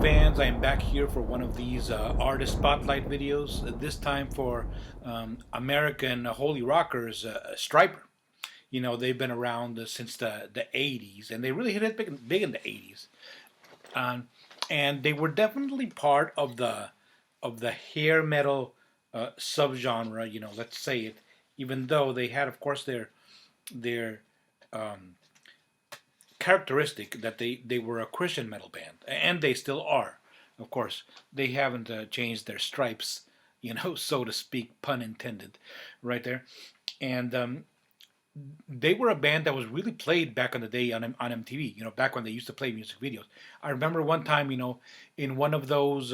fans, I am back here for one of these artist spotlight videos. This time for American Holy Rockers, Stryper. You know, they've been around since the 80s, and they really hit it big in the 80s. Um, and they were definitely part of the hair metal subgenre. You know, let's say it. Even though they had, of course, their um, characteristic that they were a Christian metal band, and they still are. Of course, they haven't changed their stripes, you know, so to speak, pun intended, right there. And they were a band that was really played back in the day on MTV. You know, back when they used to play music videos. I remember one time, you know, in one of those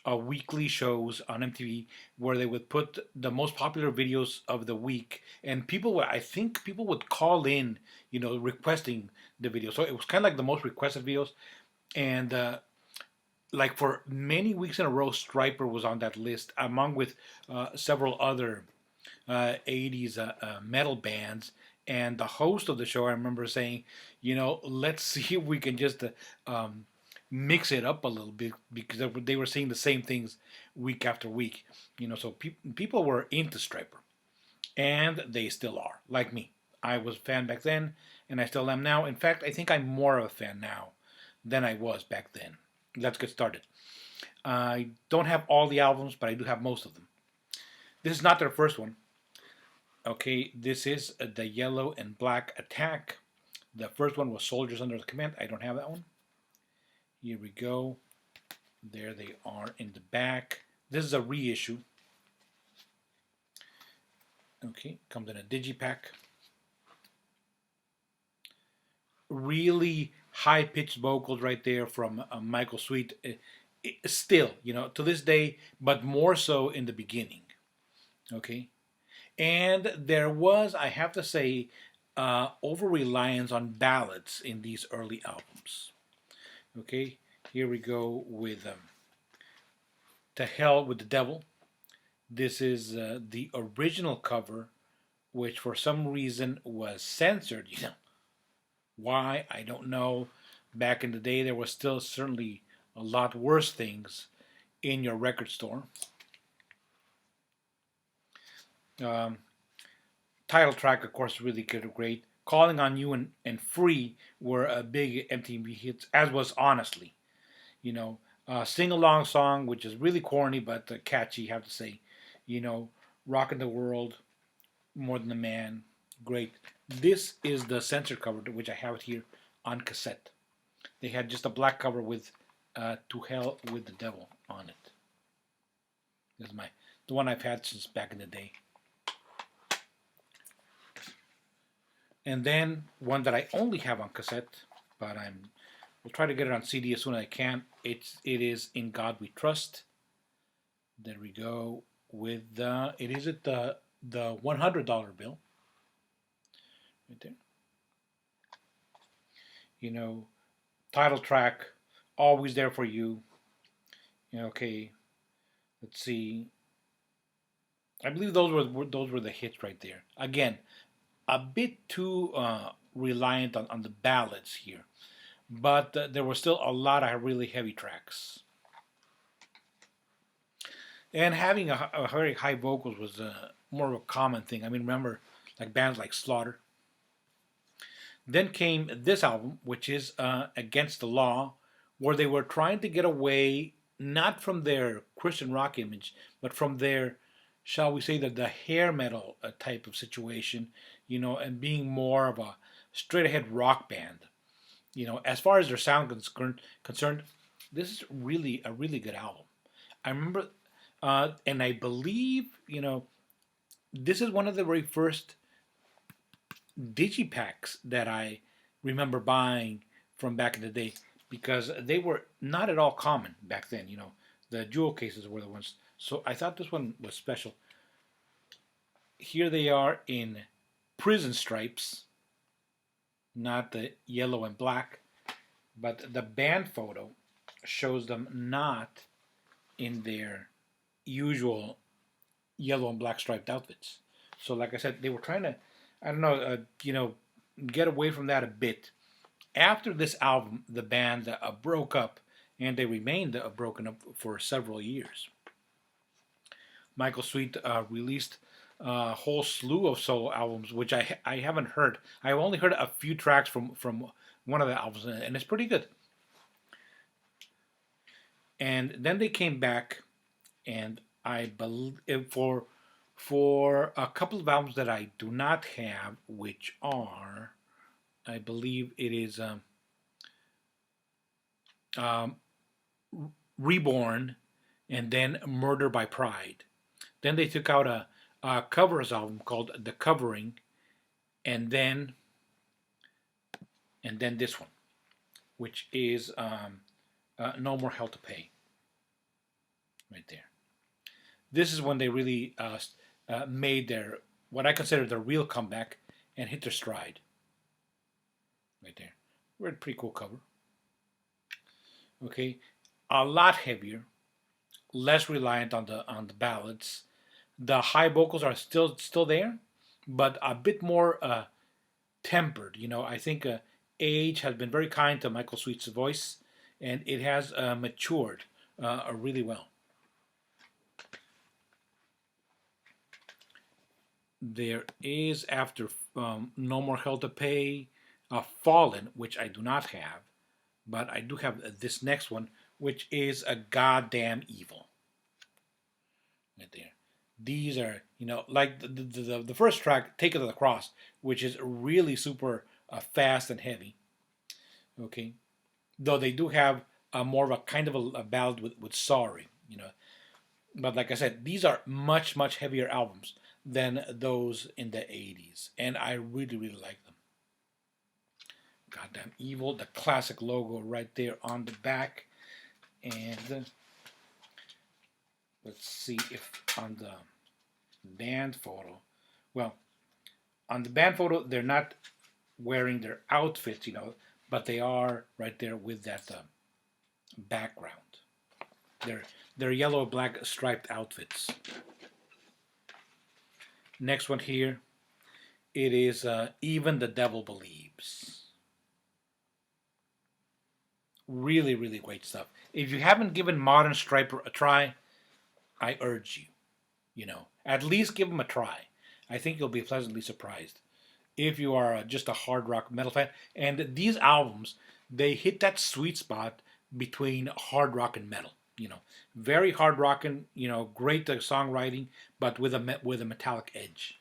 weekly shows on MTV where they would put the most popular videos of the week, and people would, I think, people would call in, you know, requesting the video. So it was kind of like the most requested videos, and like for many weeks in a row, Stryper was on that list, along with several other 80s metal bands. And the host of the show, I remember saying, you know, let's see if we can just mix it up a little bit because they were saying the same things week after week. You know, so people were into Stryper, and they still are, like me. I was a fan back then, and I still am now. In fact, I think I'm more of a fan now than I was back then. Let's get started. I don't have all the albums, but I do have most of them. This is not their first one. Okay, this is the Yellow and Black Attack. The first one was Soldiers Under the Command. I don't have that one. Here we go. There they are in the back. This is a reissue. Okay, comes in a digipack. Really high-pitched vocals right there from Michael Sweet. Still, you know, to this day, but more so in the beginning. Okay, and there was, I have to say, over reliance on ballads in these early albums. Okay, here we go with To Hell with the Devil. This is the original cover, which for some reason was censored. You know why? I don't know. Back in the day, there was still certainly a lot worse things in your record store. Um, Title track, of course, really good, great. Calling on You and Free were a big MTV hits, as was Honestly. You know, sing along song, which is really corny but catchy, I have to say. You know, Rockin' the World, More Than a Man, great. This is the censor cover, which I have it here on cassette. They had just a black cover with To Hell with the Devil on it. This is the one I've had since back in the day. And then one that I only have on cassette, but we'll try to get it on CD as soon as I can. It is In God We Trust. There we go. With it is at the $100 bill, right there. You know, title track, Always There for You. You know, okay. Let's see. I believe those were the hits right there. Again, a bit too reliant on the ballads here, but there were still a lot of really heavy tracks. And having a very high vocals was more of a common thing. I mean, remember, like bands like Slaughter. Then came this album, which is Against the Law, where they were trying to get away not from their Christian rock image, but from their, shall we say, the hair metal type of situation, you know, and being more of a straight ahead rock band. You know, as far as their sound concerned, this is really a really good album. I remember, and I believe, you know, this is one of the very first digipacks that I remember buying from back in the day because they were not at all common back then. You know, the jewel cases were the ones. So I thought this one was special. Here they are in prison stripes, not the yellow and black, but the band photo shows them not in their usual yellow and black striped outfits. So, like I said, they were trying to, I don't know, you know, get away from that a bit. After this album, the band broke up, and they remained broken up for several years. Michael Sweet released a whole slew of solo albums, which I haven't heard. I've only heard a few tracks from one of the albums, and it's pretty good. And then they came back, and I believe for a couple of albums that I do not have, which are, I believe it is um, Reborn, and then Murder by Pride. Then they took out a covers album called The Covering, and then this one, which is No More Hell to Pay, right there. This is when they really made their, what I consider their real comeback, and hit their stride, right there. We're a pretty cool cover. Okay, a lot heavier, less reliant on the ballads. The high vocals are still there, but a bit more tempered. I think age has been very kind to Michael Sweet's voice, and it has matured really well. There is, after No More Hell to Pay, Fallen, which I do not have, but I do have this next one, which is a Goddamn Evil. Right there. These are, like the first track, Take It to the Cross, which is really super fast and heavy. Okay. Though they do have more of a kind of a ballad with Sorry, But like I said, these are much, much heavier albums than those in the 80s. And I really, really like them. Goddamn Evil, the classic logo right there on the back. And let's see if on the band photo, well, on the band photo, they're not wearing their outfits, but they are right there with that background. They're yellow, black striped outfits. Next one here, it is Even the Devil Believes. Really, really great stuff. If you haven't given Modern Stryper a try, I urge you, at least give them a try. I think you'll be pleasantly surprised if you are just a hard rock metal fan. And these albums, they hit that sweet spot between hard rock and metal. Very hard rocking, great songwriting, but with a metallic edge.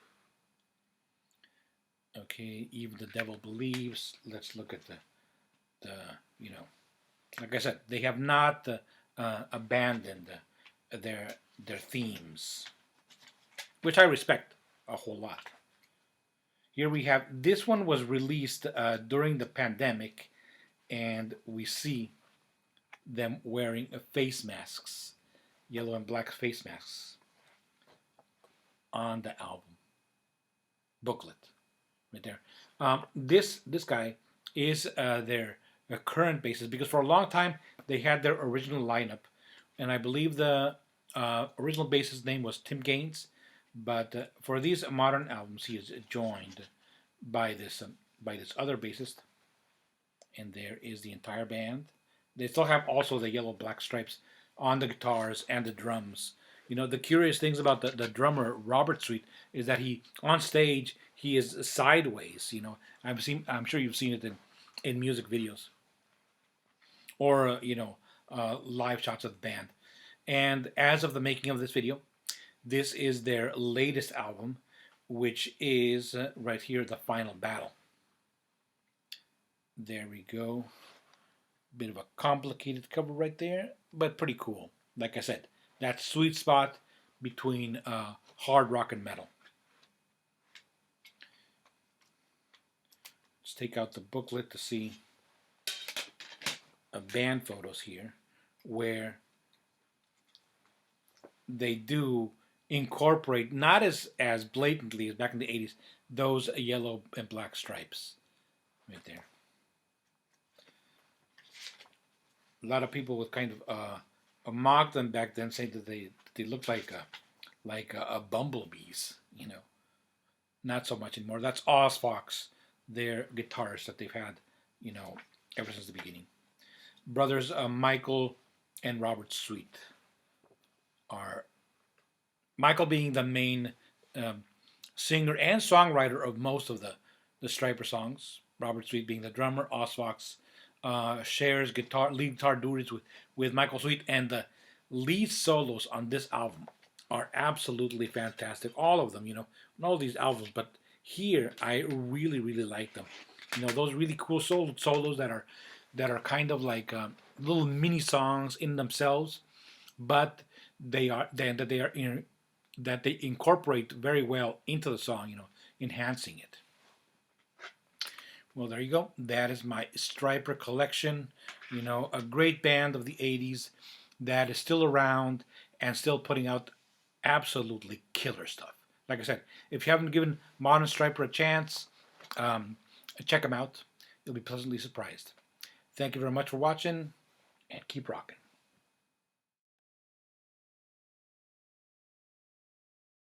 Okay, Even the Devil Believes. Let's look at the like I said, they have not abandoned their themes, which I respect a whole lot. Here we have, this one was released during the pandemic, and we see them wearing face masks, yellow and black face masks, on the album booklet, right there. This guy is their current bassist, because for a long time they had their original lineup, and I believe the original bassist's name was Tim Gaines, but for these modern albums he is joined by this other bassist, and there is the entire band. They still have also the yellow black stripes on the guitars and the drums. The curious things about the drummer Robert Sweet is that he, on stage, he is sideways. I'm sure you've seen it in music videos or live shots of the band. And as of the making of this video, this is their latest album, which is right here, The Final Battle. There we go. Bit of a complicated cover right there, but pretty cool. Like I said, that sweet spot between hard rock and metal. Let's take out the booklet to see band photos here, where they do incorporate, not as blatantly as back in the 80s, those yellow and black stripes right there. A lot of people would kind of mock them back then, saying that they looked like a bumblebees. Not so much anymore. That's Oz Fox, their guitarist that they've had, ever since the beginning. brothers Michael and Robert Sweet are Michael being the main um, singer and songwriter of most of the Stryper songs. Robert Sweet being the drummer. Osfox shares lead guitar duties with Michael Sweet, and the lead solos on this album are absolutely fantastic. All of them, on all these albums, but here I really like them. Those really cool solos that are kind of like little mini songs in themselves, but that they incorporate very well into the song, enhancing it. Well, there you go. That is my Stryper collection. A great band of the 80s that is still around and still putting out absolutely killer stuff. Like I said, if you haven't given modern Stryper a chance, um, check them out. You'll be pleasantly surprised. Thank you very much for watching, and keep rocking.